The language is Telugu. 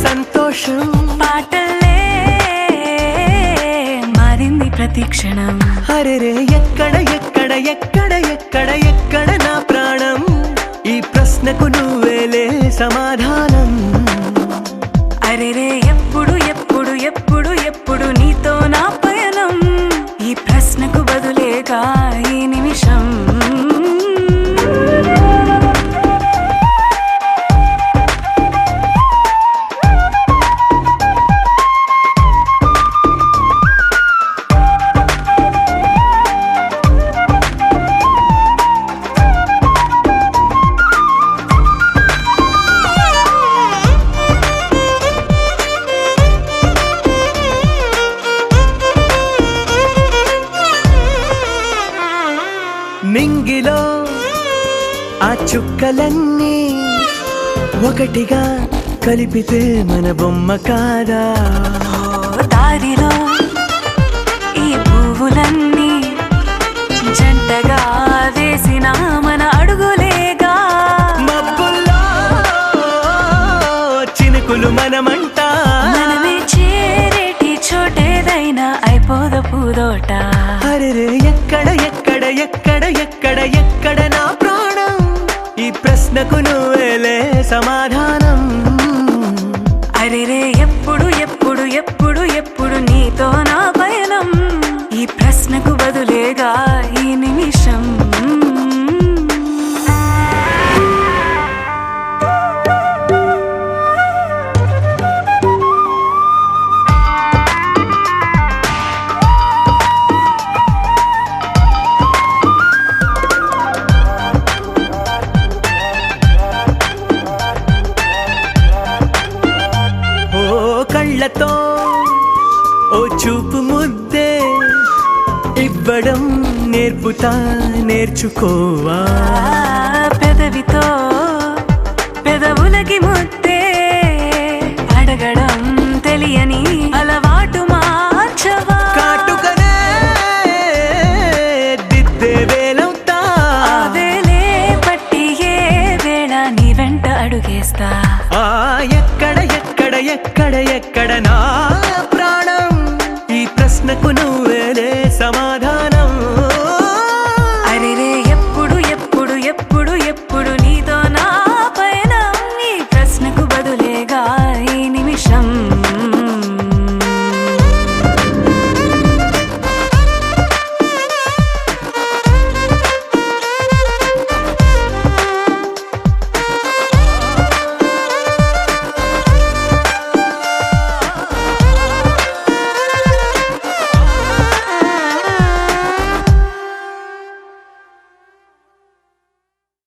సంతోషం పాటలే మారింది ప్రతి క్షణం. అరెరే ఎక్కడ ఎక్కడ ఎక్కడ ఎక్కడ ఎక్కడ నా ప్రాణం, ఈ ప్రశ్నకు నువ్వేలే సమాధానం. అరెరే ఎప్పుడు ఎప్పుడు ఎప్పుడు ఎప్పుడు నీతో నా పయనం, ఈ ప్రశ్నకు బదులేగా ఈ నిమిషం. మింగిలో ఆ చుక్కలన్నీ ఒకటిగా కలిపితే మన బొమ్మ కాదా? దారిలో ఈ పువ్వులన్నీ జంటగా వేసిన మన అడుగులేగా. మబ్బుల్లో చినుకులు మనమంట, మనమే చేరేటి చోటేదైనా అయిపోద పూదోట. అరెరే ఎక్కడ ఎక్కడ ఎక్కడ ఎక్కడ ఎక్కడ నా ప్రాణం, ఈ ప్రశ్నకు నువ్వేలే సమాధానం. అరెరే ఎప్పుడు ఎప్పుడు ఎప్పుడు ఎప్పుడు నీతో నా పయనం, ఈ ప్రశ్నకు బదులేగా ఈ నిమిషం. కళ్ళతో ఓ చూపు ముద్దే ఇవ్వడం నేర్పుతా, నేర్చుకోవా. పెదవితో పెదవులకి ముద్దే అడగడం తెలియని అలవాటు మార్చవా. కాటుకనే దిద్దే వేలవుతా, వేలే పట్టి ఏ వేళ నీ వెంట అడుగేస్తా. ఎక్కడ ఎక్కడ ఎక్కడ ఎక్కడ నా ప్రాణం, ఈ ప్రశ్నకు నువ్వేలే సమాధానం.